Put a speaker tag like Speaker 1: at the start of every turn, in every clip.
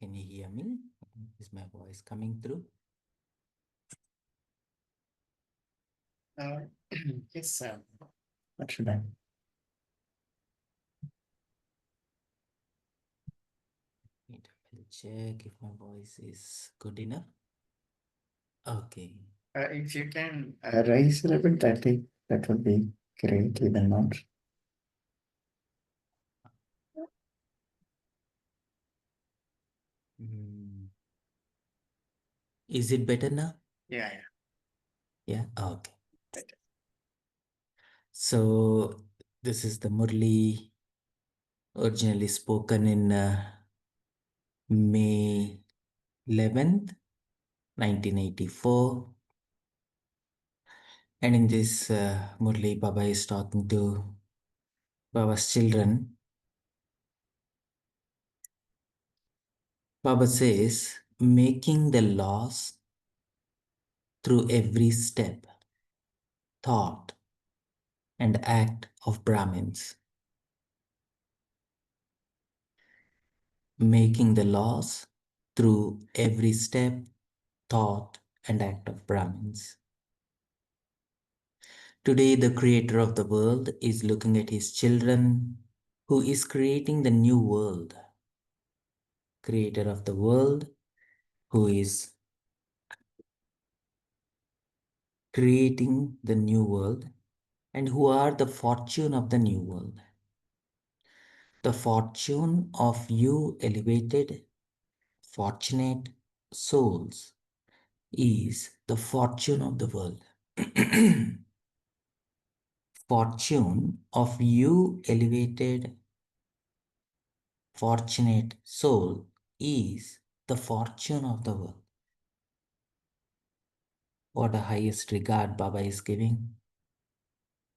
Speaker 1: Can you hear me? Is my voice coming through?
Speaker 2: Yes, sir. What should I?
Speaker 1: Will check if my voice is good enough. Okay.
Speaker 2: If you can raise a little bit, I think that would be great, even not.
Speaker 1: Is it better now?
Speaker 2: Yeah.
Speaker 1: Yeah. Okay. Better. So this is the Murli originally spoken in May 11th, 1984. And in this Murli, Baba is talking to Baba's children. Baba says, making the laws through every step, thought, and act of Brahmins. Making the laws through every step, thought, and act of Brahmins. Today, the creator of the world is looking at his children, who is creating the new world. Creator of the world, who is creating the new world, and who are the fortune of the new world. The fortune of you elevated, fortunate souls is the fortune of the world. Fortune of you elevated, fortunate soul is the fortune of the world. What a highest regard Baba is giving.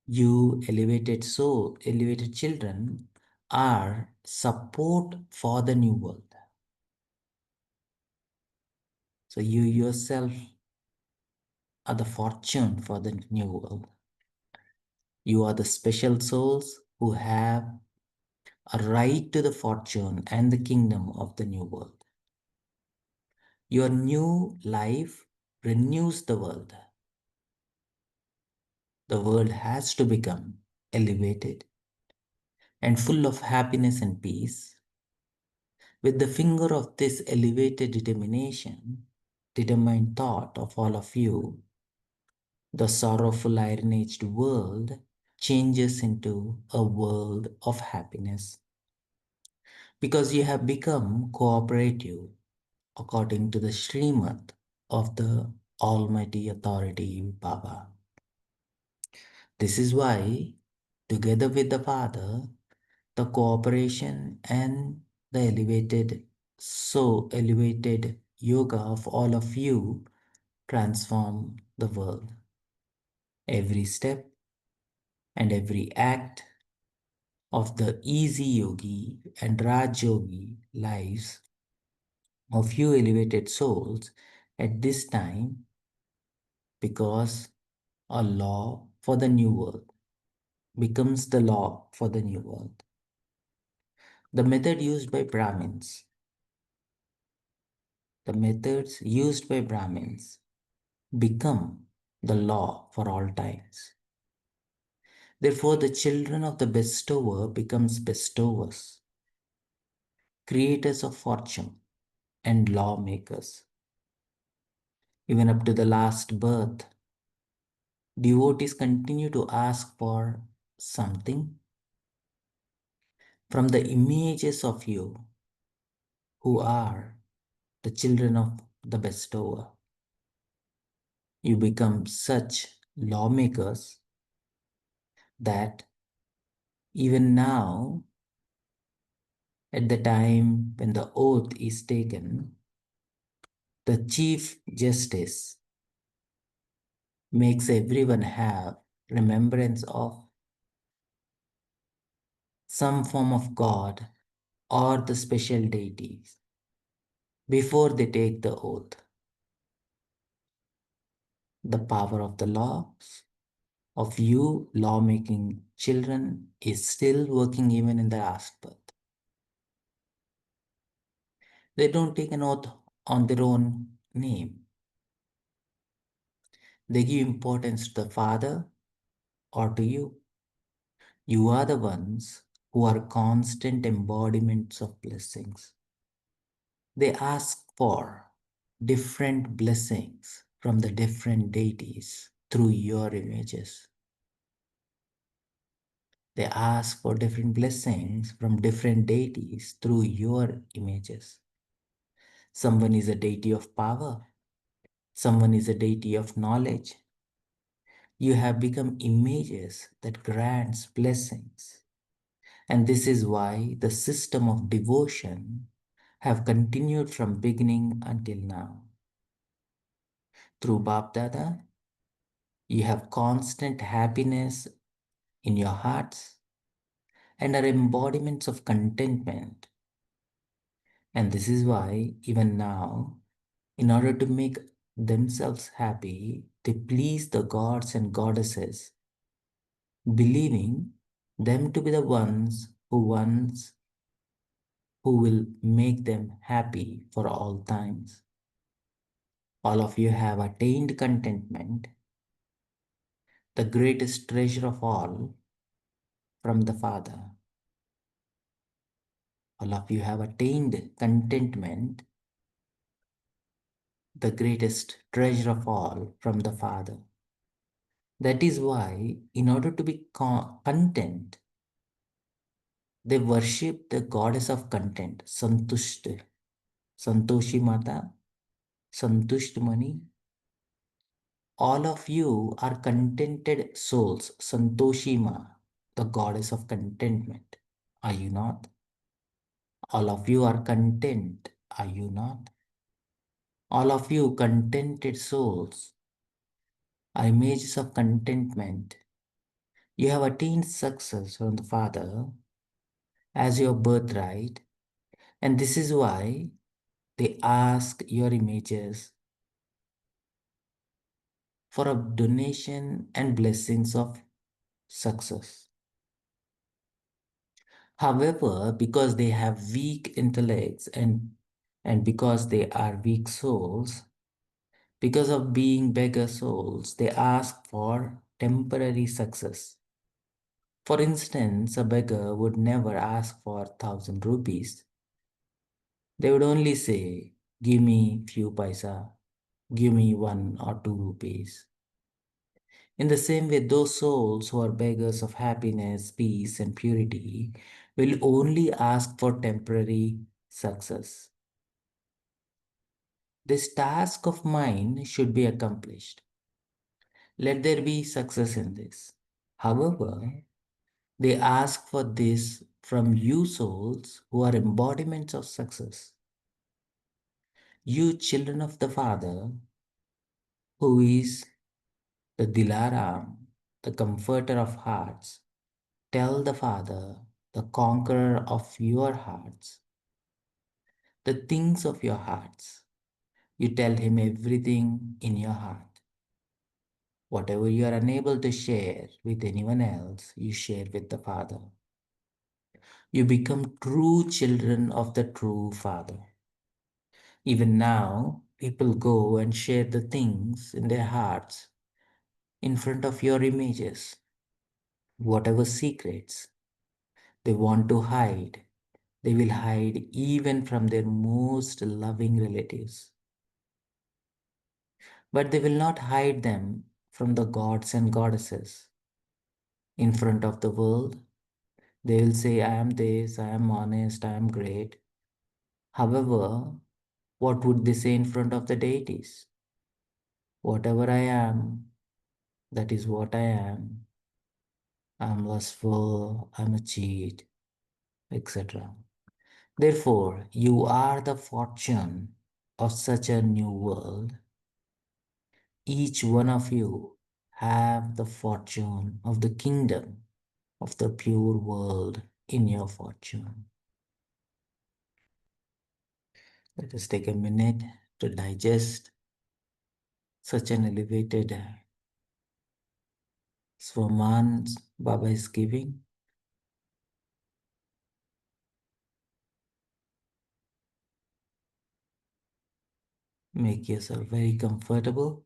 Speaker 1: You elevated soul, elevated children are support for the new world. So you yourself are the fortune for the new world. You are the special souls who have a right to the fortune and the kingdom of the new world. Your new life renews the world. The world has to become elevated and full of happiness and peace. With the finger of this elevated determination, determined thought of all of you, the sorrowful iron-aged world changes into a world of happiness. Because you have become cooperative according to the Srimad of the Almighty Authority Baba. This is why, together with the Father, the cooperation and the elevated yoga of all of you transform the world. Every step and every act of the easy yogi and Rajyogi lives of you elevated souls at this time, because a law for the new world becomes the law for the new world. The method used by Brahmins, the methods used by Brahmins become the law for all times. Therefore, the children of the bestower becomes bestowers, creators of fortune and lawmakers. Even up to the last birth, devotees continue to ask for something from the images of you who are the children of the bestower. You become such lawmakers that even now, at the time when the oath is taken, the Chief Justice makes everyone have remembrance of some form of God or the special deities before they take the oath. The power of the laws of you lawmaking children is still working even in the last birth. They don't take an oath on their own name. They give importance to the Father or to you. You are the ones who are constant embodiments of blessings. They ask for different blessings from the different deities through your images. They ask for different blessings from different deities through your images. Someone is a deity of power. Someone is a deity of knowledge. You have become images that grants blessings. And this is why the system of devotion have continued from beginning until now. Through Bap Dada, you have constant happiness in your hearts and are embodiments of contentment. And this is why even now, in order to make themselves happy, they please the gods and goddesses, believing them to be the ones who will make them happy for all times. All of you have attained contentment, the greatest treasure of all, from the Father. All of you have attained contentment, the greatest treasure of all, from the Father. That is why, in order to be content, they worship the goddess of content, Santushta, Santoshi Mata, Santushtamani. All of you are contented souls, Santoshima, the goddess of contentment. Are you not? All of you are content. Are you not? All of you contented souls are images of contentment. You have attained success from the Father as your birthright, and this is why they ask your images for a donation and blessings of success. However, because they have weak intellects and because they are weak souls, because of being beggar souls, they ask for temporary success. For instance, a beggar would never ask for 1,000 rupees. They would only say, give me few paisa, give me 1 or 2 rupees. In the same way, those souls who are beggars of happiness, peace, and purity will only ask for temporary success. This task of mine should be accomplished. Let there be success in this. However, they ask for this from you souls who are embodiments of success. You children of the Father, who is the Dilaram, the comforter of hearts, tell the Father, the conqueror of your hearts, the things of your hearts. You tell him everything in your heart. Whatever you are unable to share with anyone else, you share with the Father. You become true children of the true Father. Even now, people go and share the things in their hearts in front of your images, whatever secrets they want to hide. They will hide even from their most loving relatives. But they will not hide them from the gods and goddesses. In front of the world, they will say, I am this, I am honest, I am great. However, what would they say in front of the deities? Whatever I am, that is what I am. I am lustful, I am a cheat, etc. Therefore, you are the fortune of such a new world. Each one of you have the fortune of the kingdom of the pure world in your fortune. Let us take a minute to digest such an elevated swaman Baba is giving. Make yourself very comfortable.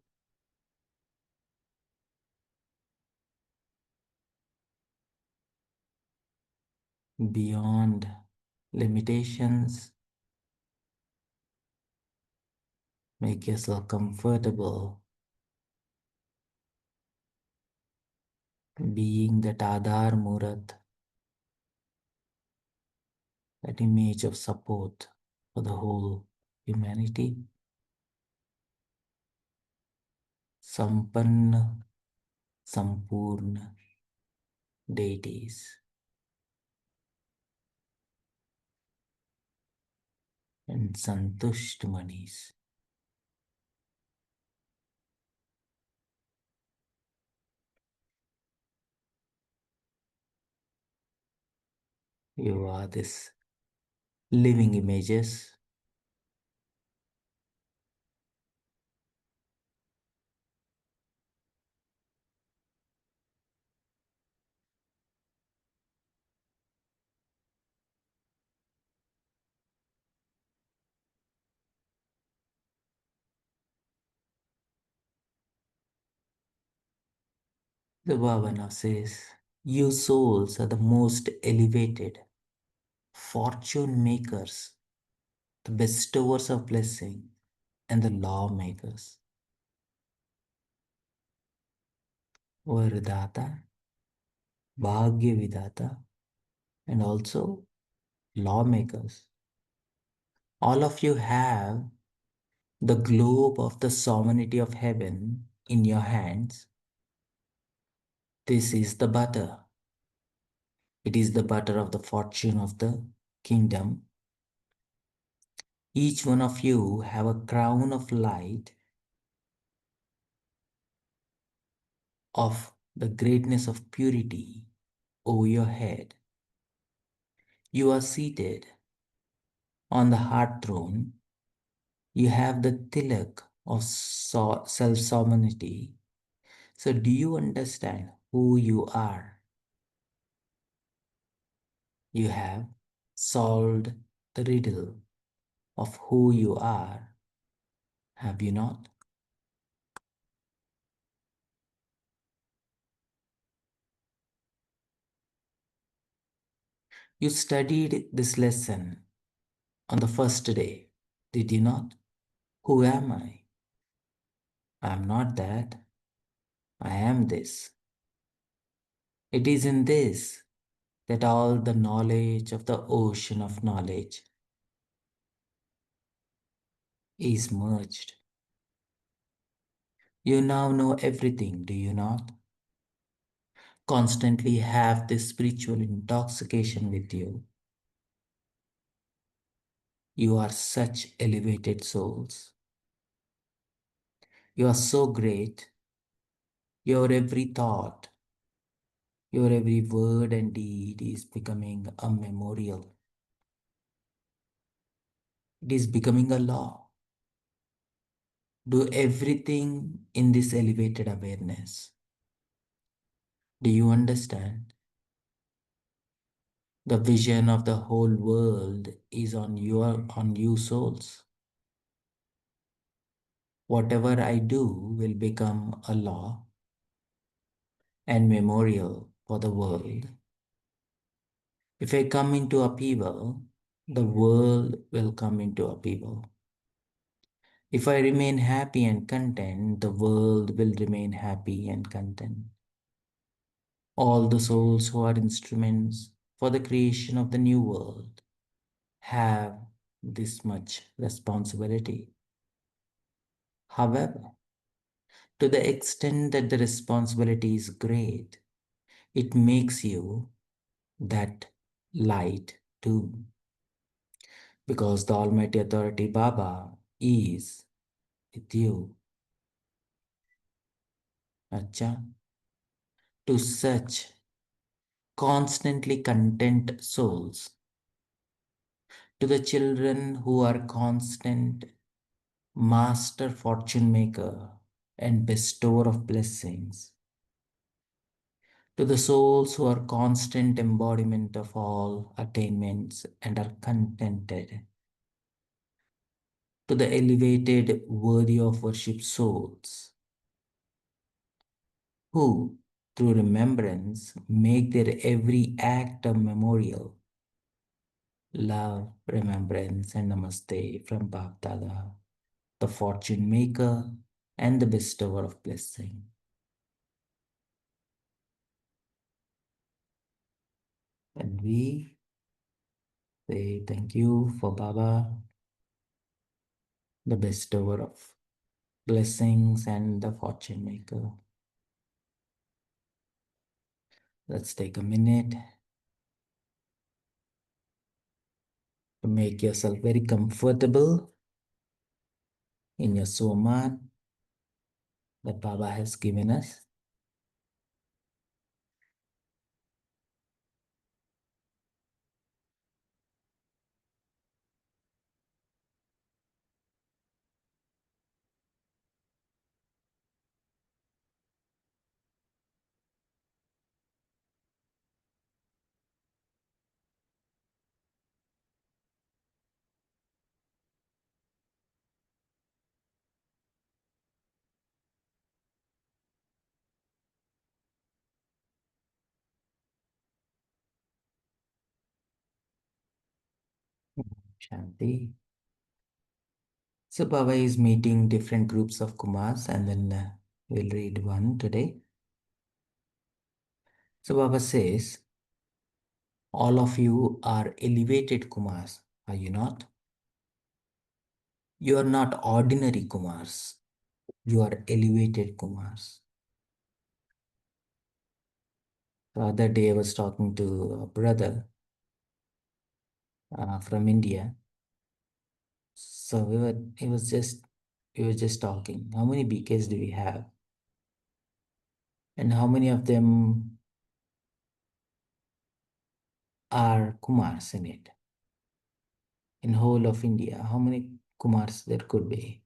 Speaker 1: Beyond limitations, make yourself comfortable. Being that Adhar Murat, that image of support for the whole humanity. Sampanna, Sampurna deities and Santushtmanis. You are this living images. The Bhavana says, you souls are the most elevated, fortune makers, the bestowers of blessing, and the lawmakers. Vardata, Bhagya Vidata, and also lawmakers. All of you have the globe of the sovereignty of heaven in your hands. This is the butter. It is the butter of the fortune of the kingdom. Each one of you have a crown of light of the greatness of purity over your head. You are seated on the heart throne. You have the tilak of self-sovereignty. So do you understand who you are? You have solved the riddle of who you are, have you not? You studied this lesson on the first day, did you not? Who am I? I am not that. I am this. It is in this that all the knowledge of the ocean of knowledge is merged. You now know everything, do you not? Constantly have this spiritual intoxication with you. You are such elevated souls. You are so great. Your every thought, your every word and deed is becoming a memorial. It is becoming a law. Do everything in this elevated awareness. Do you understand? The vision of the whole world is on you souls. Whatever I do will become a law and memorial for the world. If I come into upheaval, the world will come into upheaval. If I remain happy and content, the world will remain happy and content. All the souls who are instruments for the creation of the new world have this much responsibility. However, to the extent that the responsibility is great, it makes you that light too. Because the Almighty Authority Baba is with you. Acha. To such constantly content souls, to the children who are constant master fortune maker and bestower of blessings, to the souls who are constant embodiment of all attainments and are contented, to the elevated, worthy of worship souls who, through remembrance, make their every act a memorial. Love, remembrance, and namaste from Bhaktada, the fortune maker and the bestower of blessing. And we say thank you for Baba, the bestower of blessings and the fortune maker. Let's take a minute to make yourself very comfortable in your somat that Baba has given us. Shanti. So Baba is meeting different groups of Kumars, and then we'll read one today. So Baba says, all of you are elevated Kumars, are you not? You are not ordinary Kumars. You are elevated Kumars. The other day I was talking to a brother from India. So we were just talking. How many BKs do we have? And how many of them are Kumars in it? In whole of India, how many Kumars there could be?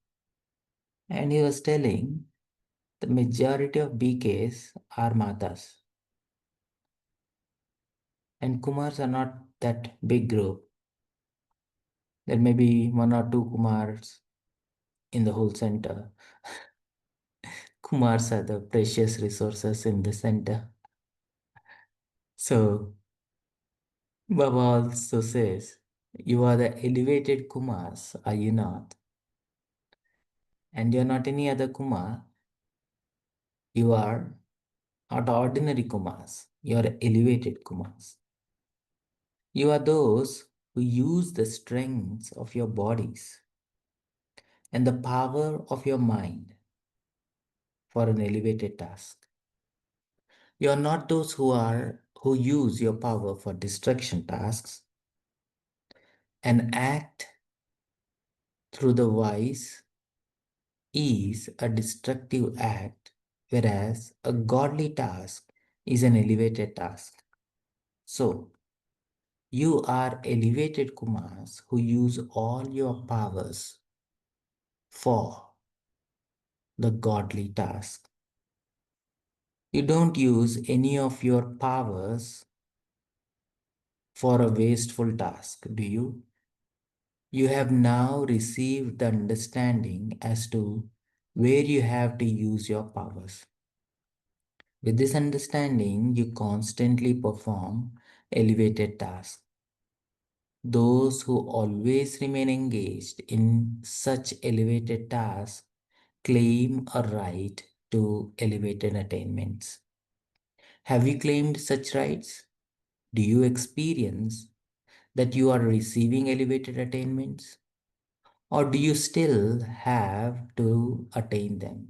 Speaker 1: And he was telling the majority of BKs are Matas. And Kumars are not that big group. There may be one or two Kumars in the whole center. Kumars are the precious resources in the center. So Baba also says, you are the elevated Kumars, are you not? And you're not any other Kumar. You are not ordinary Kumars. You are elevated Kumars. You are those who use the strengths of your bodies and the power of your mind for an elevated task. You are not those who use your power for destruction tasks and act through the wise is a destructive act, whereas a godly task is an elevated task. So, you are elevated Kumars who use all your powers for the godly task. You don't use any of your powers for a wasteful task, do you? You have now received the understanding as to where you have to use your powers. With this understanding, you constantly perform elevated tasks. Those who always remain engaged in such elevated tasks claim a right to elevated attainments. Have you claimed such rights? Do you experience that you are receiving elevated attainments? Or do you still have to attain them?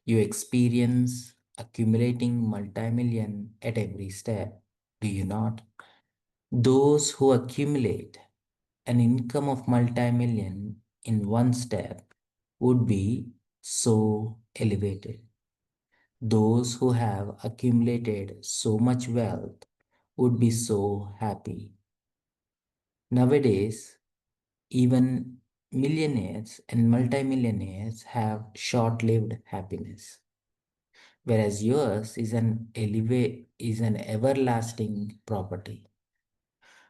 Speaker 1: You experience accumulating multi-million at every step, do you not? Those who accumulate an income of multi-million in one step would be so elevated. Those who have accumulated so much wealth would be so happy. Nowadays, even millionaires and multimillionaires have short-lived happiness, whereas yours is an everlasting property.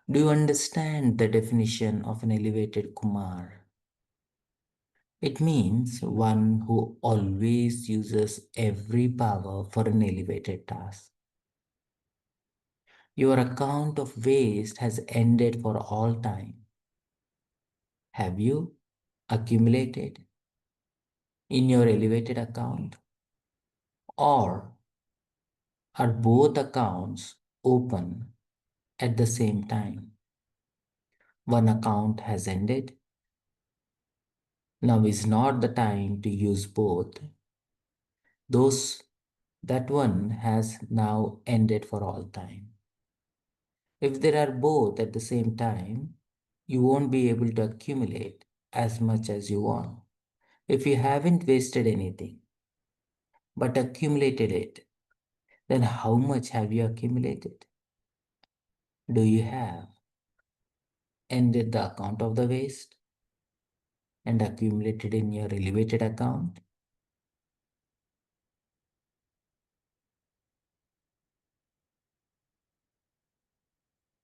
Speaker 1: Do you understand the definition of an elevated Kumar? It means one who always uses every power for an elevated task. Your account of waste has ended for all time. Have you accumulated in your elevated account? Or are both accounts open at the same time? One account has ended. Now is not the time to use both. Those that one has now ended for all time. If there are both at the same time, you won't be able to accumulate as much as you want. If you haven't wasted anything but accumulated it, then how much have you accumulated? Do you have ended the account of the waste and accumulated in your elevated account?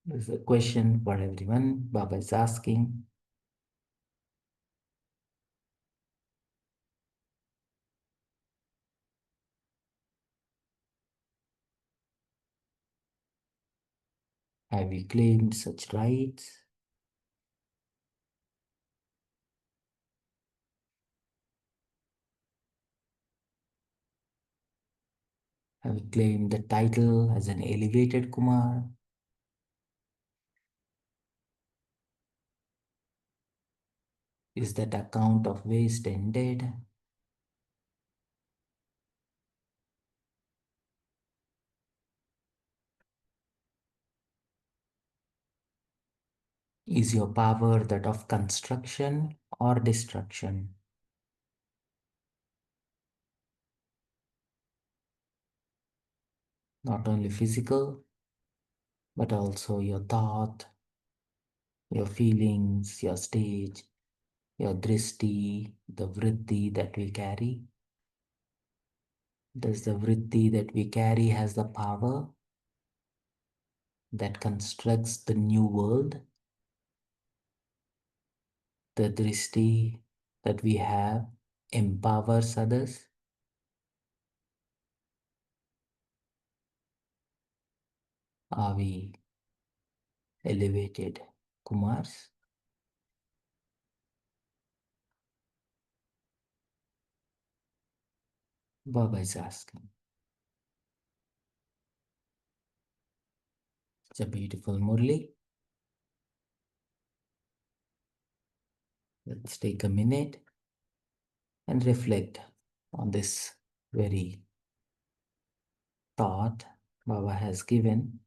Speaker 1: This is a question for everyone. Baba is asking. Have you claimed such rights? Have you claimed the title as an elevated Kumar? Is that account of waste ended? Is your power that of construction or destruction? Not only physical, but also your thought, your feelings, your stage, your drishti, the vritti that we carry. Does the vritti that we carry has the power that constructs the new world? The drishti that we have empowers others? Are we elevated Kumars? Baba is asking. It's a beautiful Murli. Let's take a minute and reflect on this very thought Baba has given.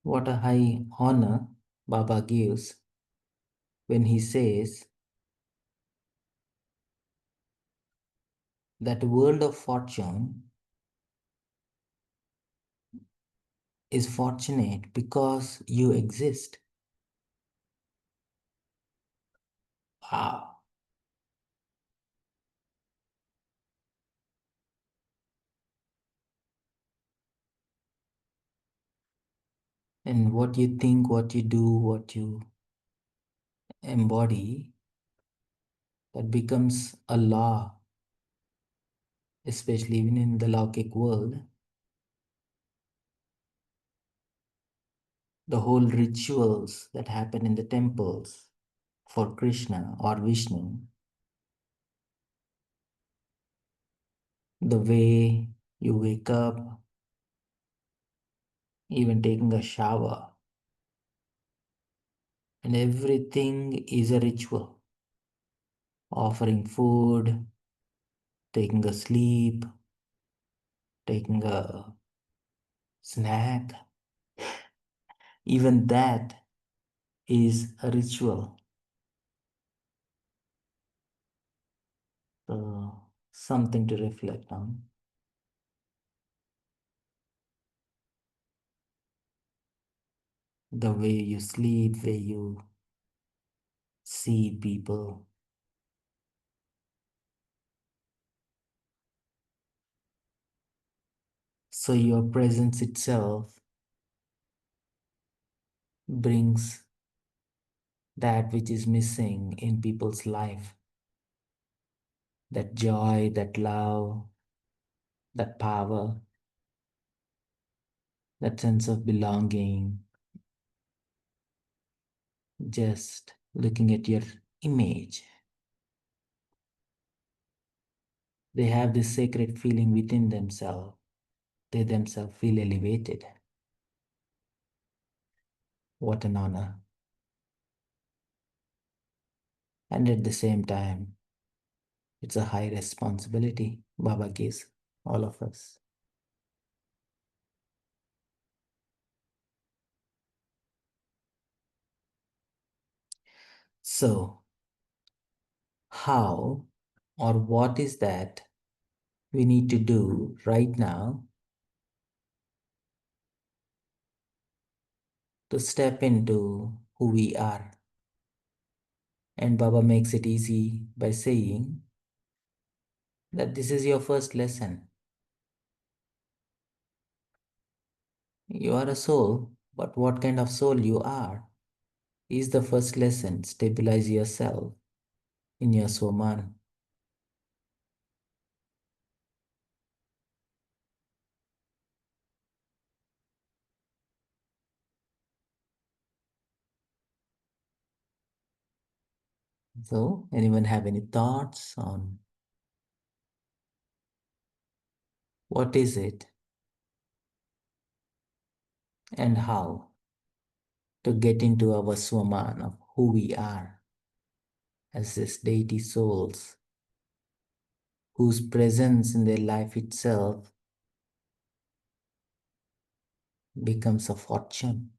Speaker 1: What a high honor Baba gives when he says that world of fortune is fortunate because you exist. Wow. And what you think, what you do, what you embody, that becomes a law, especially even in the Laukic world. The whole rituals that happen in the temples for Krishna or Vishnu, the way you wake up, even taking a shower, and everything is a ritual. Offering food, taking a sleep, taking a snack, even that is a ritual. So, something to reflect on. The way you sleep, way you see people. So, your presence itself brings that which is missing in people's life. That joy, that love, that power, that sense of belonging. Just looking at your image, they have this sacred feeling within themselves. They themselves feel elevated. What an honor. And at the same time, it's a high responsibility Baba gives all of us. So, how or what is that we need to do right now to step into who we are? And Baba makes it easy by saying that this is your first lesson. You are a soul, but what kind of soul you are is the first lesson. Stabilize yourself in your Swaman. So, anyone have any thoughts on what is it and how to get into our Swaman of who we are as this deity souls whose presence in their life itself becomes a fortune?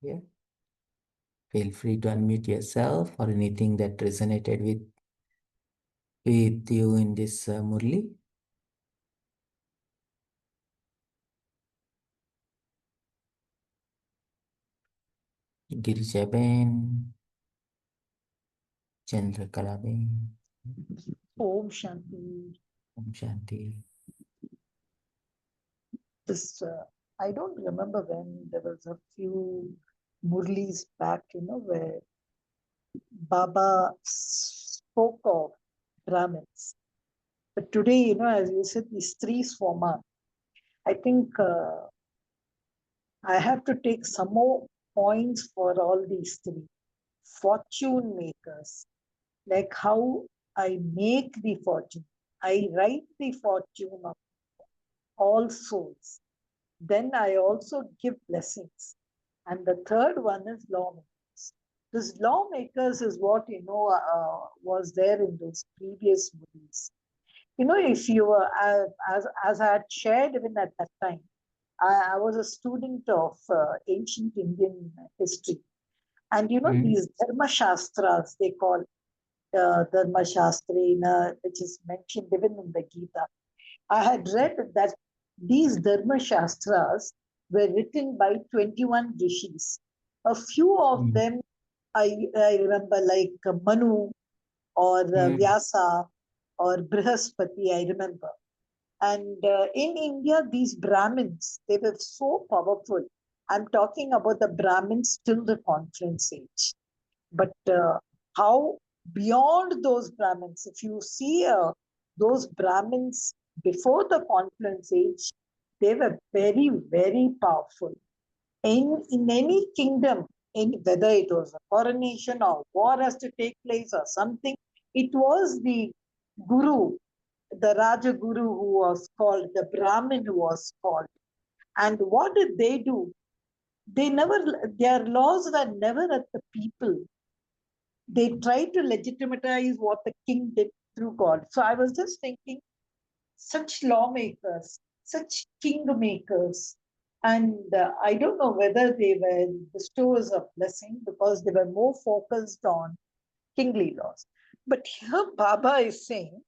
Speaker 1: Yeah. Feel free to unmute yourself or anything that resonated with you in this Murli. Girijaben, Chandrakalaben,
Speaker 3: Om Shanti.
Speaker 1: Om Shanti.
Speaker 3: This, I don't remember when there was a few Murlis back, where Baba spoke of Brahmins. But today, as you said, these three Swama, I think I have to take some more points for all these three. Fortune makers, like how I make the fortune. I write the fortune of all souls. Then I also give blessings. And the third one is lawmakers. This lawmakers is what, was there in those previous movies. If you were, as I had shared even at that time, I was a student of ancient Indian history. And, these Dharma Shastras, they call Dharma Shastrena, which is mentioned even in the Gita. I had read that these Dharma Shastras were written by 21 rishis. A few of them I remember, like Manu or Vyasa or Brihaspati, I remember. And in India, these Brahmins, they were so powerful. I'm talking about the Brahmins till the conference age. But how beyond those Brahmins, if you see those Brahmins before the confluence age, they were very, very powerful. In any kingdom, whether it was a coronation or war has to take place or something, it was the guru, the Raja Guru who was called, the Brahmin who was called. And what did they do? Their laws were never at the people. They tried to legitimize what the king did through God. So I was just thinking, such lawmakers, such kingmakers, and I don't know whether they were bestowers of blessing because they were more focused on kingly laws. But here Baba is saying,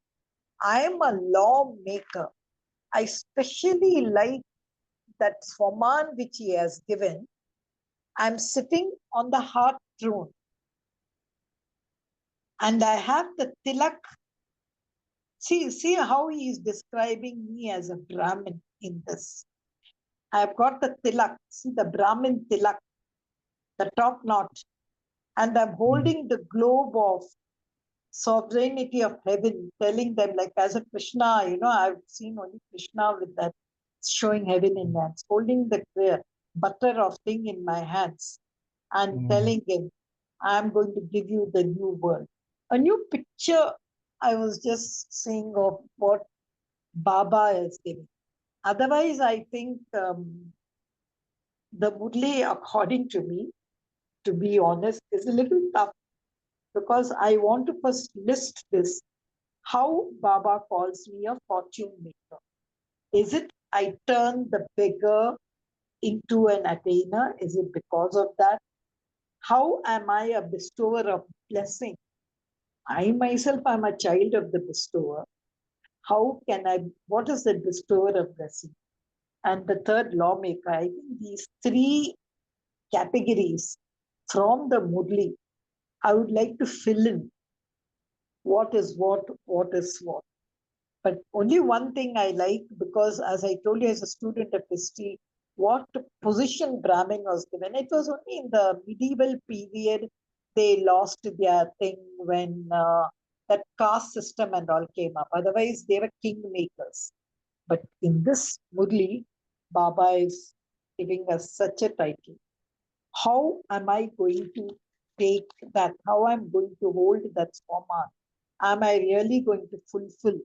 Speaker 3: I am a lawmaker. I especially like that Swaman which he has given. I'm sitting on the heart throne. And I have the tilak See how he is describing me as a Brahmin in this. I've got the tilak, see the Brahmin tilak, the top knot, and I'm holding the globe of sovereignty of heaven, telling them, like as a Krishna, I've seen only Krishna with that showing heaven in hands, holding the butter of thing in my hands and
Speaker 1: Mm.
Speaker 3: telling him, I'm going to give you the new world. A new picture I was just saying of what Baba is giving. Otherwise, I think the Murli, according to me, to be honest, is a little tough because I want to first list this how Baba calls me a fortune maker. Is it I turn the beggar into an attainer? Is it because of that? How am I a bestower of blessing? I myself am a child of the bestower. How can I, what is the bestower of blessing? And the third lawmaker, I think these three categories from the Murli, I would like to fill in what is what is what. But only one thing I like, because as I told you, as a student of history, what position Brahmin was given. It was only in the medieval period they lost their thing when that caste system and all came up. Otherwise, they were kingmakers. But in this Murli, Baba is giving us such a title. How am I going to take that? How I'm going to hold that format? Am I really going to fulfill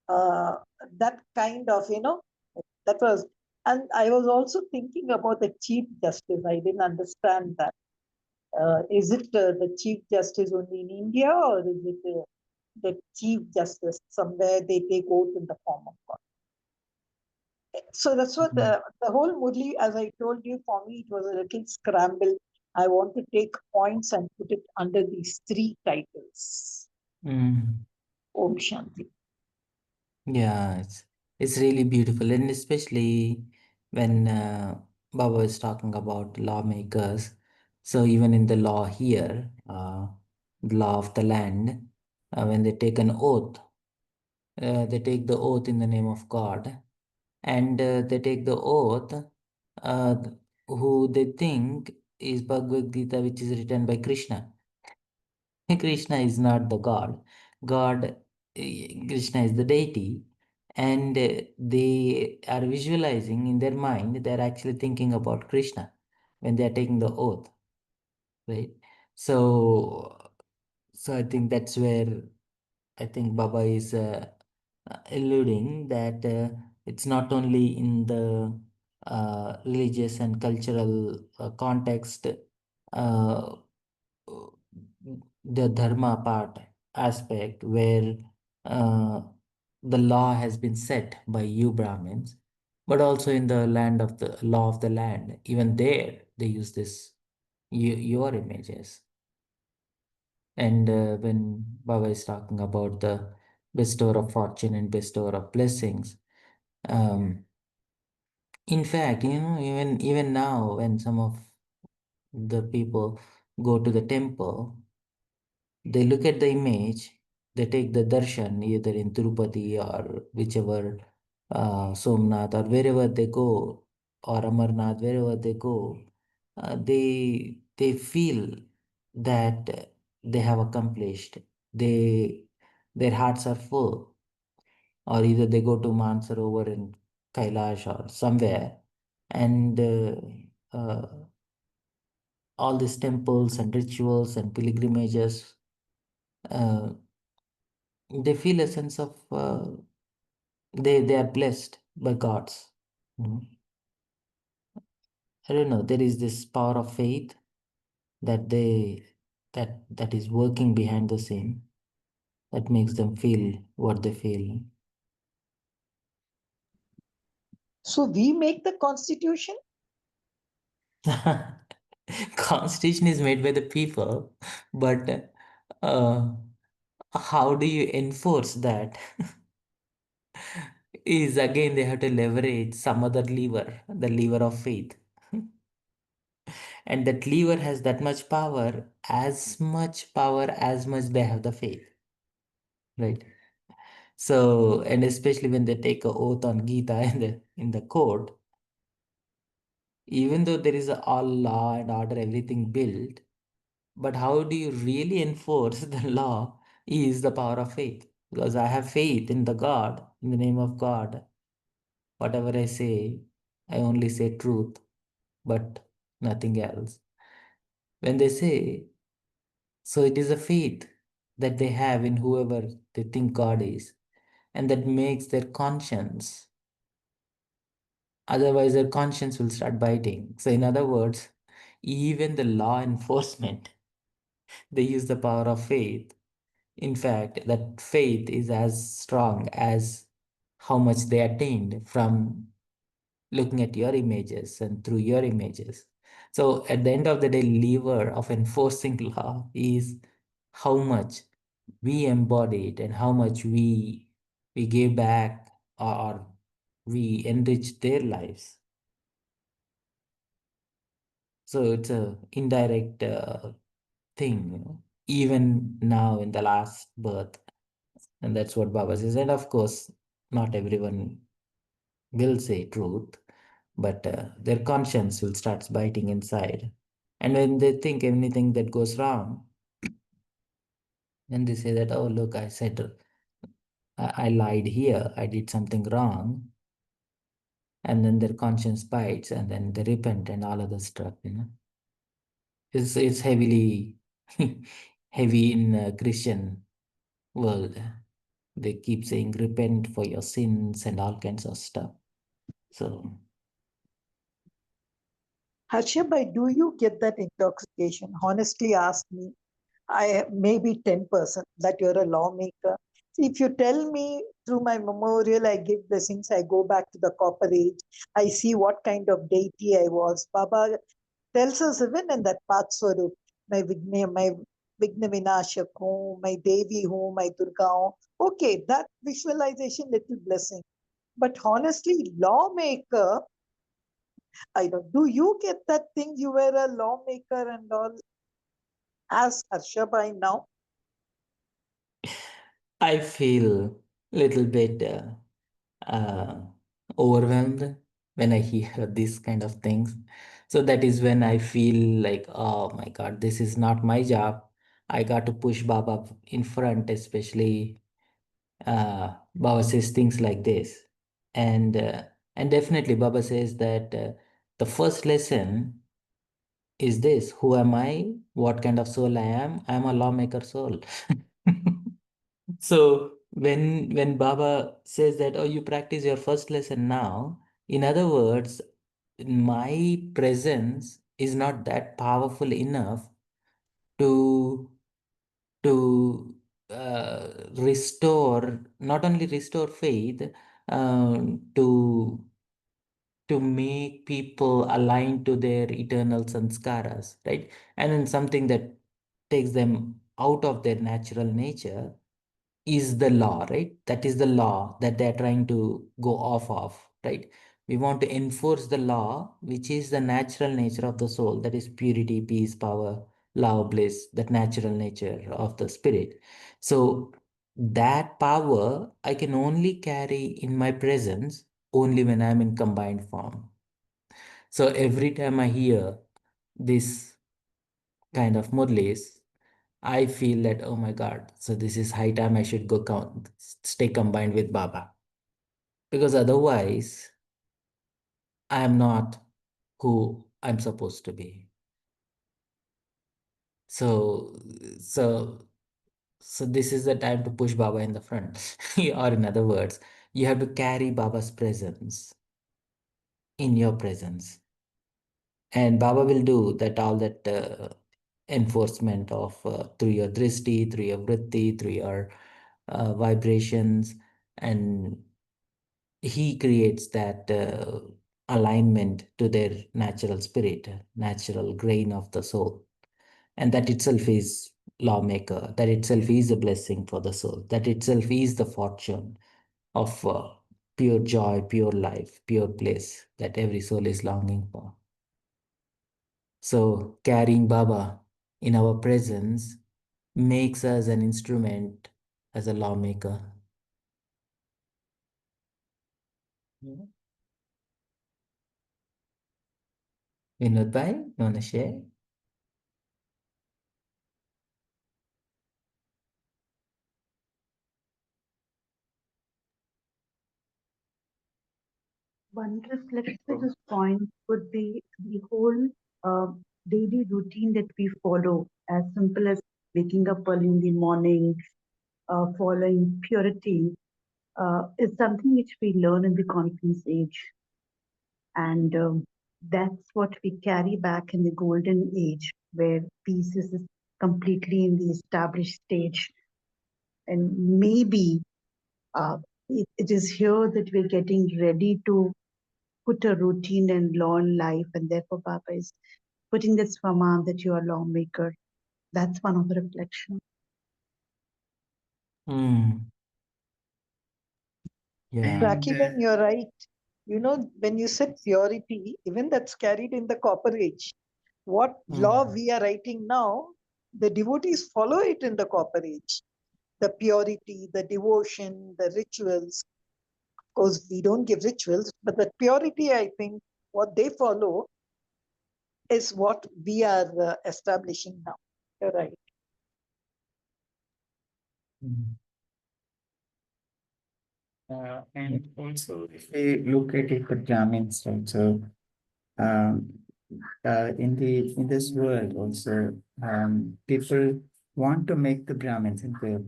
Speaker 3: uh, that kind of, that was, and I was also thinking about the Chief Justice. I didn't understand that. Is it the Chief Justice only in India, or is it the Chief Justice somewhere they take oath in the form of God? So that's what the whole Murli, as I told you, for me, it was a little scramble. I want to take points and put it under these three titles.
Speaker 1: Mm.
Speaker 3: Om Shanti.
Speaker 1: Yeah, it's really beautiful, and especially when Baba is talking about lawmakers. So even in the law here, the law of the land, when they take an oath, they take the oath in the name of God, and they take the oath uh, who they think is Bhagavad Gita, which is written by Krishna. Krishna is not the God. God, Krishna is the deity, and they are visualizing in their mind, they are actually thinking about Krishna when they are taking the oath, right? So, so I think that's where I think Baba is alluding that it's not only in the religious and cultural context, uh, the dharma part aspect where uh, the law has been set by you Brahmins, but also in the land of the law of the land. Even there, they use this your images. And when Baba is talking about the bestower of fortune and bestower of blessings, um, in fact, even now, when some of the people go to the temple, they look at the image, they take the darshan either in Tirupati or whichever Somnath or wherever they go, or Amarnath, wherever they go, they feel that they have accomplished. They their hearts are full, or either they go to Mansarovar in Kailash or somewhere, and all these temples and rituals and pilgrimages. Uh, they feel a sense of they are blessed by gods. Mhm. I don't know. There is this power of faith that that is working behind the scene that makes them feel what they feel.
Speaker 3: So we make the constitution.
Speaker 1: Constitution is made by the people, but uh, how do you enforce that? Is again they have to leverage some other lever, the lever of faith. And that lever has that much power as much they have the faith, right? So, and especially when they take a oath on Gita in the court, even though there is all law and order, everything built, but how do you really enforce the law is the power of faith. Because I have faith in the God, in the name of God. Whatever I say, I only say truth, but nothing else. When they say, so it is a faith that they have in whoever they think God is, and that makes their conscience. Otherwise, their conscience will start biting. So, in other words, even the law enforcement, they use the power of faith. In fact, that faith is as strong as how much they attained from looking at your images and through your images. So, at the end of the day, lever of enforcing law is how much we embodied and how much we gave back, or we enriched their lives. So it's a indirect thing, even now in the last birth. And that's what Baba says. And of course, not everyone will say truth, but their conscience will start biting inside. And when they think anything that goes wrong, then they say that, oh, look, I said, I lied here, I did something wrong. And then their conscience bites and then they repent and all other stuff. It's heavily heavy in Christian world. They keep saying repent for your sins and all kinds of stuff. So
Speaker 3: Harshabai, do you get that intoxication? Honestly, ask me. I maybe 10% that you're a lawmaker. If you tell me through my memorial, I give blessings, I go back to the copper age, I see what kind of deity I was. Baba tells us even in that Path Swarup, my Vigna Vinashak home, my Devi home, my Durga home. Okay, that visualization, little blessing. But honestly, lawmaker, I don't. Do you get that thing? You were a lawmaker and all. As Harshabai now.
Speaker 1: I feel little bit uh, overwhelmed when I hear these kind of things. So that is when I feel like, oh my God, this is not my job. I got to push Baba in front, especially Baba says things like this. And definitely Baba says that the first lesson is this: who am I? What kind of soul I am? I am a lawmaker soul. So when Baba says that, oh, you practice your first lesson now, in other words, my presence is not that powerful enough to to restore, not only restore faith, to make people aligned to their eternal sanskaras, right? And then something that takes them out of their natural nature is the law, right? That is the law that they're trying to go off of, right? We want to enforce the law, which is the natural nature of the soul, that is purity, peace, power, love, bliss, that natural nature of the spirit. So that power I can only carry in my presence only when I'm in combined form. So every time I hear this kind of murlis, I feel that, oh my God, so this is high time I should go stay combined with Baba. Because otherwise, I am not who I'm supposed to be. So, so, so this is the time to push Baba in the front. Or in other words, you have to carry Baba's presence in your presence. And Baba will do that, all that enforcement of through your drishti, through your vritti, through your vibrations, and he creates that alignment to their natural spirit, natural grain of the soul. And that itself is lawmaker, that itself is a blessing for the soul, that itself is the fortune of pure joy, pure life, pure bliss that every soul is longing for. So carrying Baba in our presence makes us an instrument as a lawmaker. Yeah. Vinod bhai, you want to share?
Speaker 4: One reflection at this point would be the whole uh, daily routine that we follow, as simple as waking up early in the morning, following purity, is something which we learn in the confidence age. And that's what we carry back in the golden age, where peace is completely in the established stage. And maybe it is here that we're getting ready to put a routine and law in life, and therefore Baba is putting this command that you are lawmaker. That's one of the reflections.
Speaker 1: Yeah.
Speaker 3: Rakiban, you're right. When you said purity, even that's carried in the copper age. What law we are writing now, the devotees follow it in the copper age. The purity, the devotion, the rituals. Of course, we don't give rituals, but the purity, I think, what they follow is what we are establishing now. You're right.
Speaker 2: And also, if we look at it, the Brahmins, right? So, um, in this world, also, people want to make the Brahmins into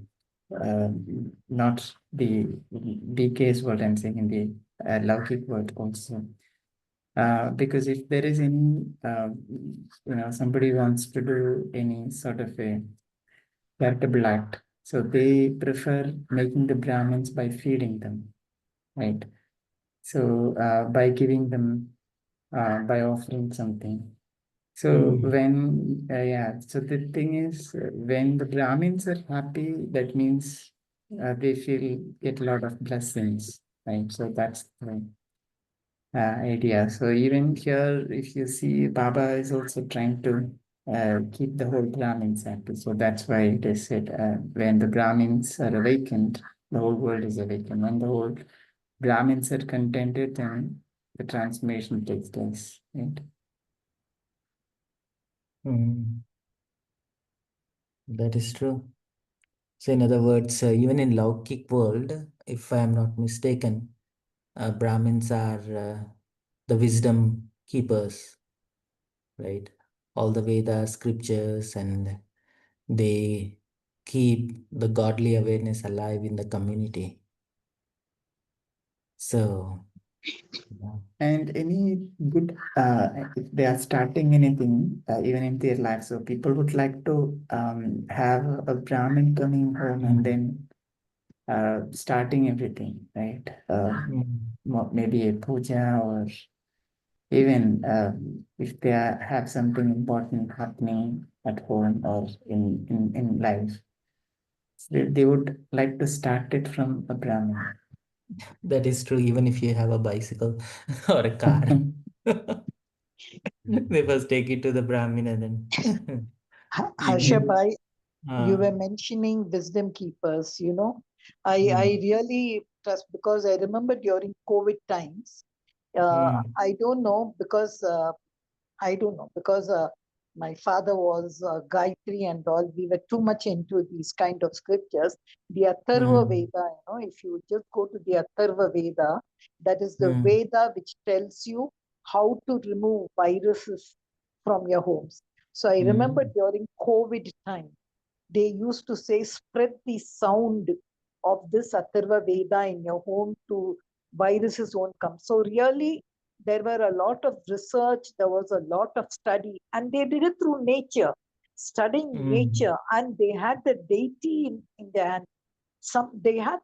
Speaker 2: not the BK's world. I'm saying in the Laukik world also. Because if there is any, somebody wants to do any sort of a charitable act, so they prefer making the Brahmins by feeding them, right? So by giving them, by offering something. So when, so the thing is, when the Brahmins are happy, that means they get a lot of blessings, right? So that's the idea. So even here, if you see, Baba is also trying to keep the whole Brahmins happy. So that's why it is said, when the Brahmins are awakened, the whole world is awakened. When the whole Brahmins are contented, then the transformation takes place, right?
Speaker 1: That is true. So in other words, even in Laukik world, if I am not mistaken, Brahmins are the wisdom keepers, right? All the Vedas, scriptures, and they keep the godly awareness alive in the community. So, yeah.
Speaker 2: And any good, if they are starting anything, even in their life, so people would like to have a Brahmin coming home and then starting everything, right? Maybe a puja, or even if they have something important happening at home or in life, they would like to start it from a Brahmin.
Speaker 1: That is true, even if you have a bicycle or a car. They first take it to the Brahmin and then.
Speaker 3: Harshabhai, you
Speaker 1: uh,
Speaker 3: were mentioning wisdom keepers, I really trust, because I remember during COVID times, I don't know because my father was Gayatri and all. We were too much into these kind of scriptures. The Atharva Veda, if you just go to the Atharva Veda, that is the Veda which tells you how to remove viruses from your homes. So I remember during COVID time, they used to say, spread the sound of this Atharva Veda in your home to viruses won't come. So really, there were a lot of research, there was a lot of study, and they did it through nature, studying nature, and they had the deity in their hand. They had,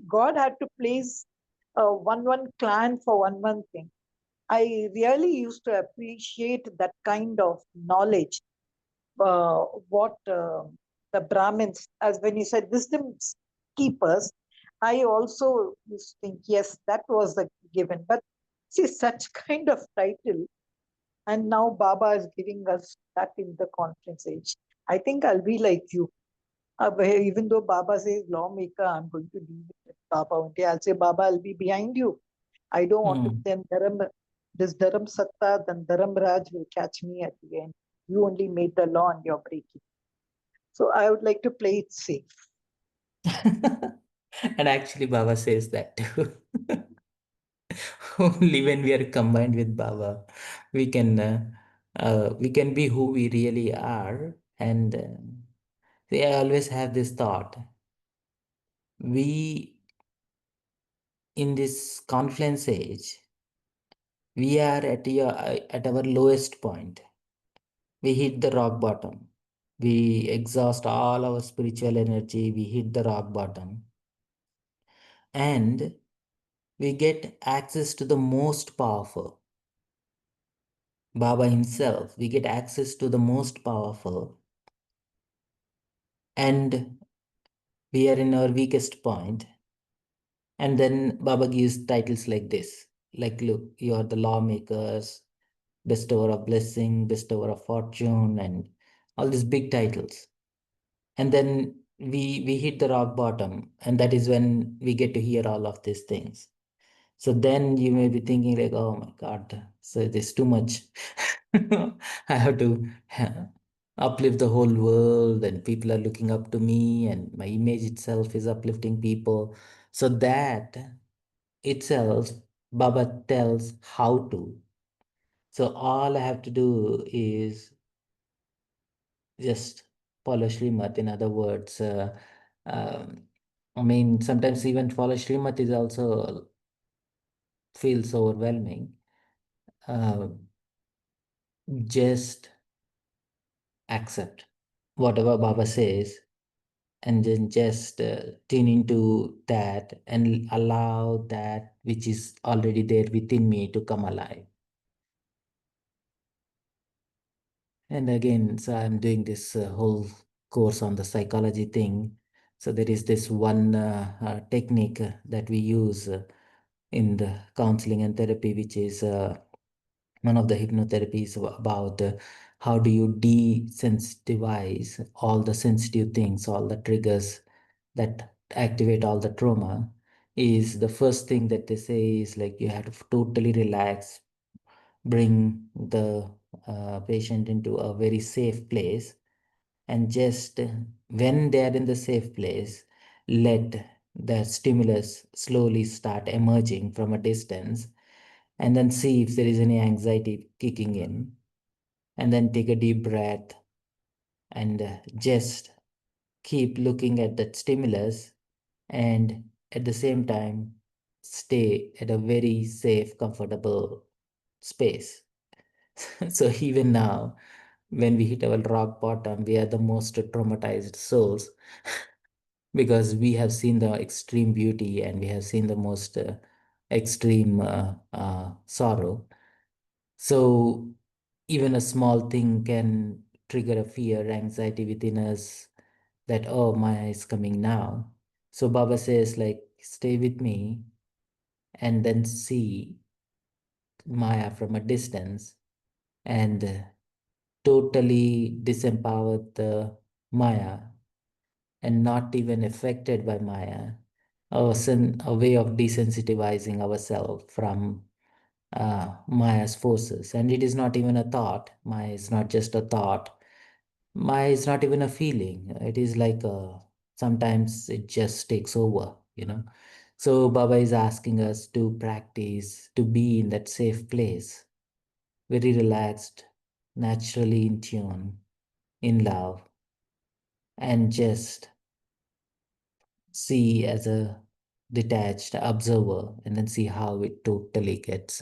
Speaker 3: God had to place one clan for one thing. I really used to appreciate that kind of knowledge, what the Brahmins, as when you said wisdom keepers, I also used to think, yes, that was the given. But see, such kind of title, and now Baba is giving us that in the conference age. I think I'll be like you. Even though Baba says lawmaker, I'm going to leave it with Baba one day. I'll say, Baba, I'll be behind you. I don't want to
Speaker 1: Mm.
Speaker 3: then this Dharam Satta, then Dharam Raj will catch me at the end. You only made the law and you're breaking. So I would like to play it safe.
Speaker 1: And actually, Baba says that too. Only when we are combined with Baba, we can be who we really are. And see, I always have this thought: we, in this confluence age, we are at our lowest point. We hit the rock bottom. We exhaust all our spiritual energy. We hit the rock bottom, and we get access to the most powerful. Baba himself, we get access to the most powerful, and we are in our weakest point. And then Baba gives titles like this, like, look, you are the lawmakers, bestower of blessing, bestower of fortune, and all these big titles. And then we hit the rock bottom, and that is when we get to hear all of these things. So then you may be thinking like, oh my God, so there's too much. I have to uplift the whole world, and people are looking up to me, and my image itself is uplifting people. So that itself, Baba tells how to. So all I have to do is just follow Srimat. In other words, um, I mean, sometimes even follow Srimat is also feels overwhelming. Uh, just accept whatever Baba says, and then just tune into that and allow that which is already there within me to come alive. And again, so I'm doing this whole course on the psychology thing. So there is this one technique that we use in the counseling and therapy, which is one of the hypnotherapies about how do you desensitize all the sensitive things, all the triggers that activate all the trauma. Is the first thing that they say is like you have to totally relax, bring the patient into a very safe place, and just when they are in the safe place, let the stimulus slowly start emerging from a distance, and then see if there is any anxiety kicking in, and then take a deep breath, and just keep looking at that stimulus, and at the same time stay at a very safe, comfortable space. So even now, when we hit our rock bottom, we are the most traumatized souls because we have seen the extreme beauty and we have seen the most extreme sorrow. So even a small thing can trigger a fear, anxiety within us that, oh, Maya is coming now. So Baba says, like, stay with me and then see Maya from a distance, and totally disempower the Maya and not even affected by Maya. A way of desensitizing ourselves from Maya's forces. And it is not even a thought. Maya is not just a thought. Maya is not even a feeling. It is like sometimes it just takes over. So Baba is asking us to practice to be in that safe place, very relaxed, naturally in tune, in love, and just see as a detached observer, and then see how it totally gets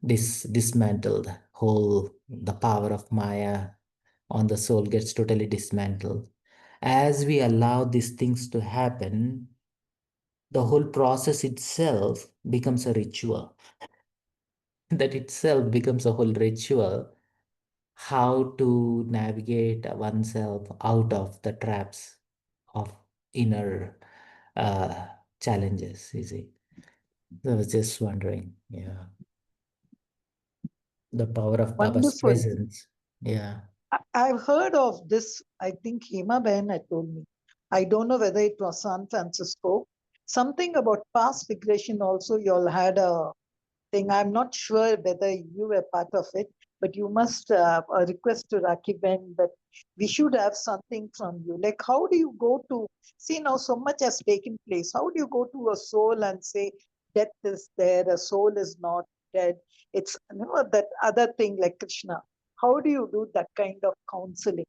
Speaker 1: dismantled. Whole the power of Maya on the soul gets totally dismantled. As we allow these things to happen, the whole process itself becomes a ritual. That itself becomes a whole ritual, how to navigate oneself out of the traps of inner uh, challenges, you see. I was just wondering, yeah, the power of Baba's
Speaker 3: Wonderful.
Speaker 1: presence. Yeah.
Speaker 3: I've heard of this. I think Hema Ben had told me. I don't know whether it was San Francisco. Something about past regression also. You all had a thing. I'm not sure whether you were part of it, but you must request to Rakiben that we should have something from you. Like, how do you go to see now so much has taken place? How do you go to a soul and say death is there, a soul is not dead? It's that other thing like Krishna. How do you do that kind of counseling?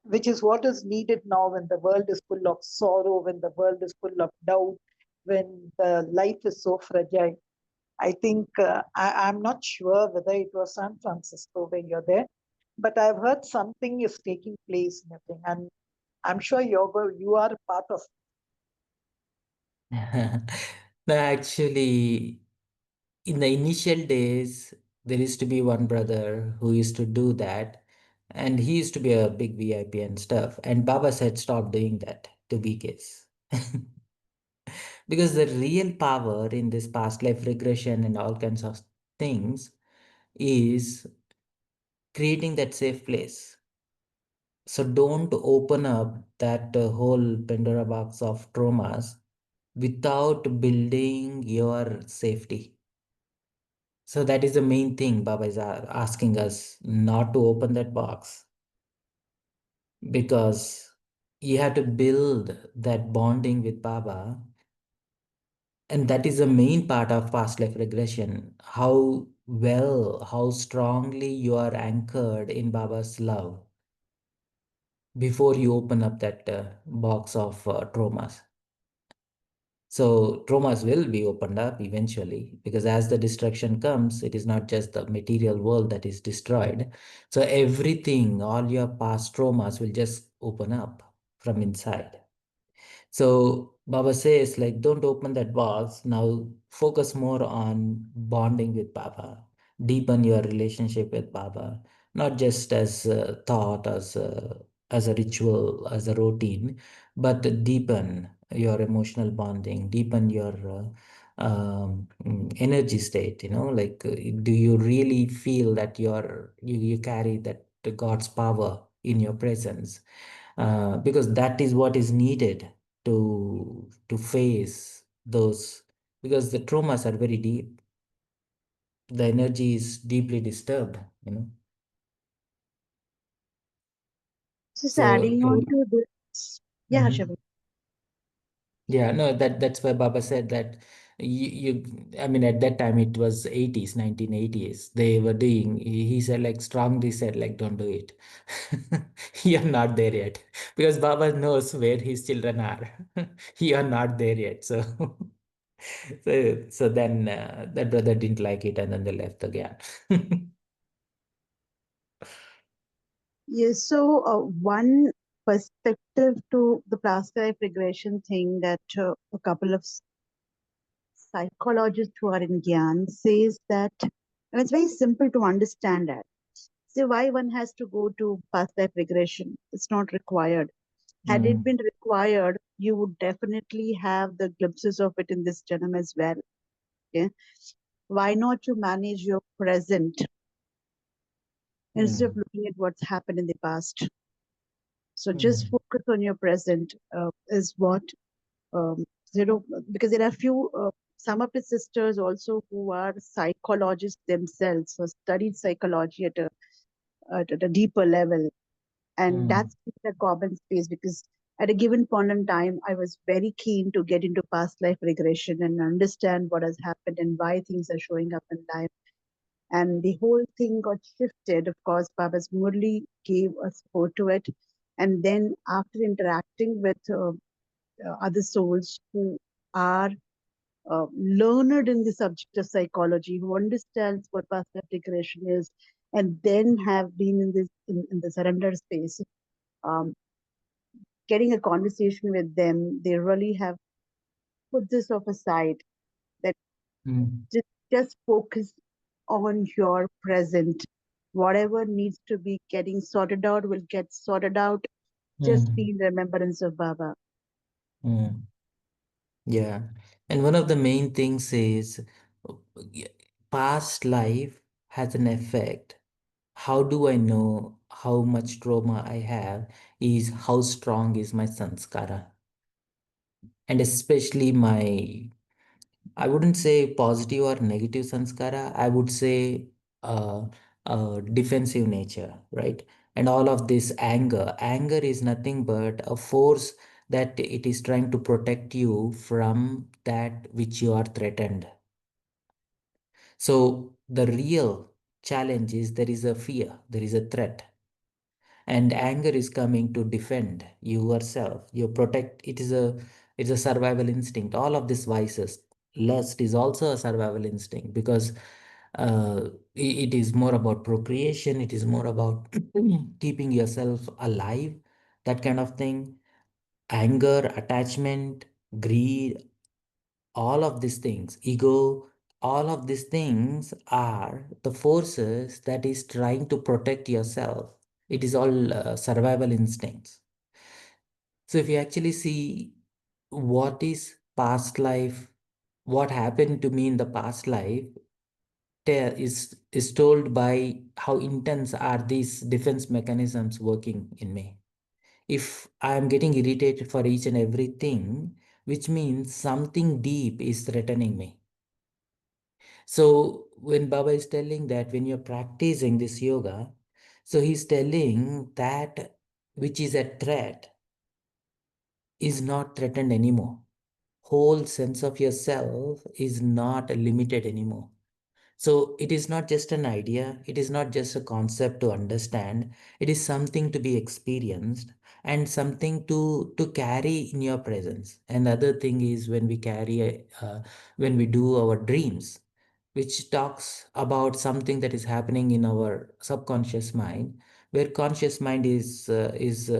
Speaker 3: Which is what is needed now when the world is full of sorrow, when the world is full of doubt, when the life is so fragile. I think I'm not sure whether it was San Francisco where you're there, but I've heard something is taking place in a thing, and I'm sure you are a part of.
Speaker 1: No, actually, in the initial days, there used to be one brother who used to do that, and he used to be a big VIP and stuff. And Baba said, stop doing that to BKs. Because the real power in this past life regression and all kinds of things is creating that safe place. So don't open up that whole Pandora box of traumas without building your safety. So that is the main thing Baba is asking us not to open that box, because you have to build that bonding with Baba. And that is the main part of past life regression. How well, how strongly you are anchored in Baba's love before you open up that box of traumas. So traumas will be opened up eventually, because as the destruction comes, it is not just the material world that is destroyed. So everything, all your past traumas will just open up from inside. So Baba says, like, don't open that box. Now focus more on bonding with Baba, deepen your relationship with Baba, not just as a thought, as a ritual, as a routine, but deepen your emotional bonding, deepen your energy state. Like, do you really feel that you carry that God's power in your presence? Because that is what is needed to face those, because the traumas are very deep, the energy is deeply disturbed.
Speaker 4: Just
Speaker 1: So
Speaker 4: adding on to this, yeah,
Speaker 1: Mhm.
Speaker 4: Shiva.
Speaker 1: Yeah, no, that's why Baba said that I mean, at that time it was 80s, 1980s. They were doing, he said, like, strongly said, like, don't do it. You're not there yet. Because Baba knows where his children are. You're not there yet. So, so then that brother didn't like it, and then they left again.
Speaker 4: Yes, so one perspective to the past life regression thing that a couple of psychologists who are in Gyan says that, and it's very simple to understand that. So why one has to go to past life regression? It's not required. Had it
Speaker 1: Mm,
Speaker 4: been required, you would definitely have the glimpses of it in this janam as well. Okay? Why not you manage your present instead of
Speaker 1: mm,
Speaker 4: looking at what's happened in the past? So just
Speaker 1: mm,
Speaker 4: focus on your present is what um, because there are few some of the sisters also who are psychologists themselves, who studied psychology at a deeper level, and
Speaker 1: mm,
Speaker 4: that's the common space because at a given point in time, I was very keen to get into past life regression and understand what has happened and why things are showing up in life. And the whole thing got shifted. Of course, Baba's Murli gave a support to it. And then after interacting with other souls who are learned in the subject of psychology, who understands what past life regression is, and then have been in in the surrender space, um, getting a conversation with them, they really have put this off aside. That
Speaker 1: mm,
Speaker 4: just focus on your present. Whatever needs to be getting sorted out will get sorted out. Just be
Speaker 1: mm,
Speaker 4: in remembrance of Baba.
Speaker 1: mm. Yeah. And one of the main things is y- past life has an effect. How do I know how much trauma I have? Is how strong is my sanskara, and especially my I wouldn't say positive or negative sanskara. I would say uh, defensive nature, right? And all of this anger. Anger is nothing but a force that it is trying to protect you from that which you are threatened. So the real challenge is there is a fear, there is a threat, and anger is coming to defend yourself. You protect. It's a survival instinct. All of these vices, lust is also a survival instinct because it is more about procreation. It is more about keeping yourself alive, that kind of thing. Anger, attachment, greed, all of these things, ego, all of these things are the forces that is trying to protect yourself. It is all survival instincts. So if you actually see what is past life, what happened to me in the past life, is told by how intense are these defense mechanisms working in me. If I am getting irritated for each and everything, which means something deep is threatening me. So when Baba is telling that when you're practicing this yoga, so he's telling that which is a threat is not threatened anymore. Whole sense of yourself is not limited anymore. So it is not just an idea, it is not just a concept to understand, it is something to be experienced and something to carry in your presence. And the other thing is when we when we do our dreams, which talks about something that is happening in our subconscious mind, where conscious mind is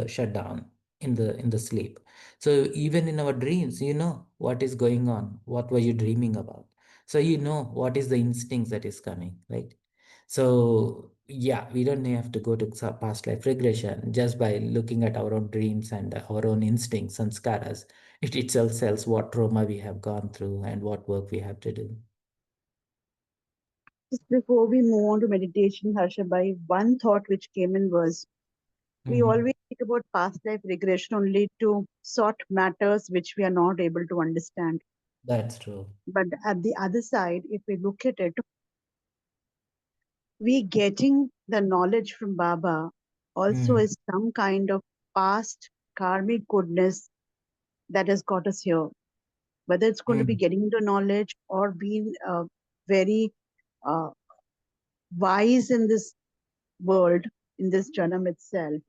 Speaker 1: shut down in the sleep. So even in our dreams, you know what is going on, what were you dreaming about, so you know what is the instincts that is coming, right? So yeah, we don't have to go to past life regression. Just by looking at our own dreams and our own instincts, sanskaras, it itself tells what trauma we have gone through and what work we have to do.
Speaker 4: Just before we move on to meditation, Harshabai, one thought which came in was we
Speaker 1: Mhm.
Speaker 4: always think about past life regression only to sort matters which we are not able to understand.
Speaker 1: That's true.
Speaker 4: But at the other side, if we look at it, we getting the knowledge from Baba also
Speaker 1: Mm.
Speaker 4: is some kind of past karmic goodness that has got us here. Whether it's going to be
Speaker 1: Mm.
Speaker 4: getting into knowledge or being very uh, wise in this world, in this janam itself,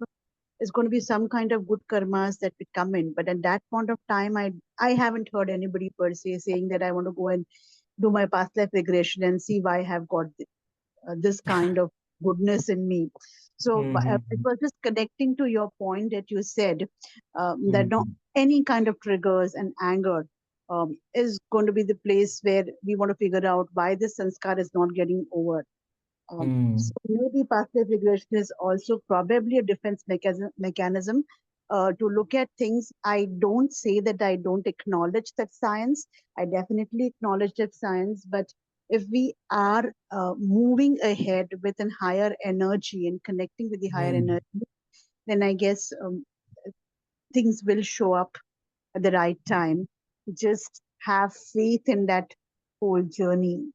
Speaker 4: is going to be some kind of good karmas that we come in. But at that point of time, I haven't heard anybody per se saying that I want to go and do my past life regression and see why I have got this kind of goodness in me. So it
Speaker 1: Mhm.
Speaker 4: was just connecting to your point that you said that no
Speaker 1: Mhm.
Speaker 4: any kind of triggers and anger is going to be the place where we want to figure out why this sanskar is not getting over. So
Speaker 1: Mm.
Speaker 4: maybe passive regression is also probably a defense mechanism to look at things. I don't say that I don't acknowledge that science. I definitely acknowledge that science. But if we are moving ahead with a higher energy and connecting with the higher
Speaker 1: Mm.
Speaker 4: energy, then I guess things will show up at the right time. Just have faith in that whole journey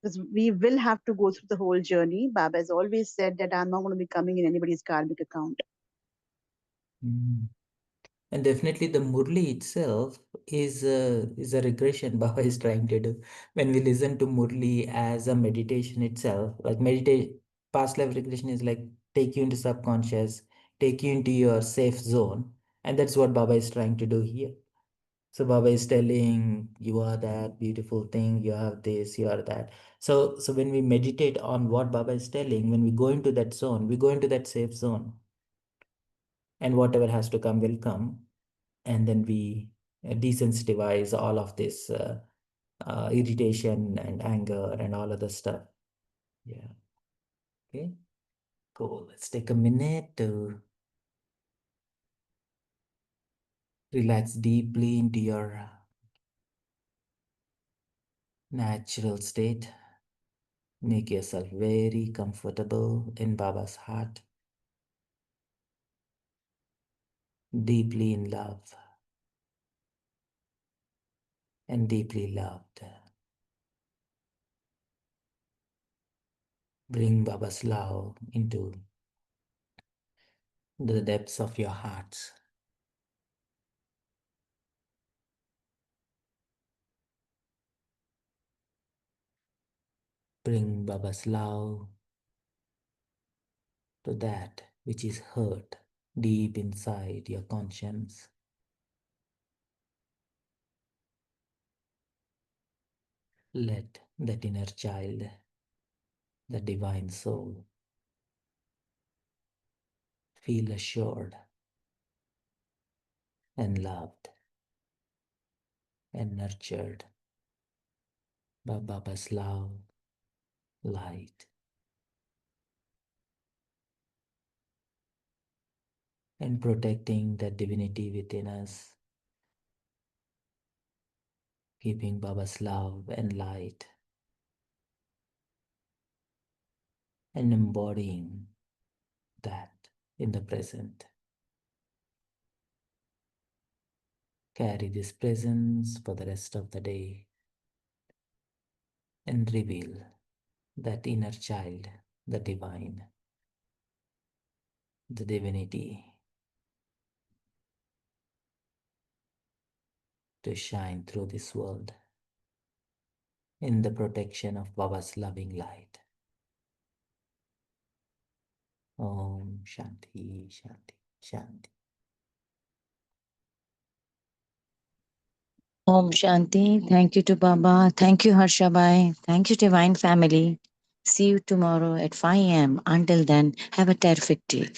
Speaker 4: because we will have to go through the whole journey. Baba has always said that I'm not going to be coming in anybody's karmic account.
Speaker 1: Mm. And definitely the Murli itself is a regression Baba is trying to do. When we listen to Murli as a meditation itself, like meditate, past life regression is like take you into subconscious, take you into your safe zone. And that's what Baba is trying to do here. So Baba is telling you are that beautiful thing, you have this, you are that. So when we meditate on what Baba is telling, when we go into that zone, we go into that safe zone. And whatever has to come will come, and then we desensitize all of this irritation and anger and all other stuff. Yeah. Okay. Cool. Let's take a minute to relax deeply into your natural state. Make yourself very comfortable in Baba's heart, deeply in love. and deeply loved. Bring Baba's love into the depths of your hearts. Bring Baba's love to that which is hurt deep inside your conscience. Let that inner child, the divine soul, feel assured and loved and nurtured by Baba's love, light, and protecting the divinity within us, keeping Baba's love and light, and embodying that in the present. Carry this presence for the rest of the day and reveal that inner child, the divine, the divinity, to shine through this world in the protection of Baba's loving light. Om Shanti, Shanti, Shanti.
Speaker 5: Om Shanti. Thank you to Baba. Thank you, Harshabai. Thank you, Divine Family. See you tomorrow at 5 a.m. Until then, have a terrific day.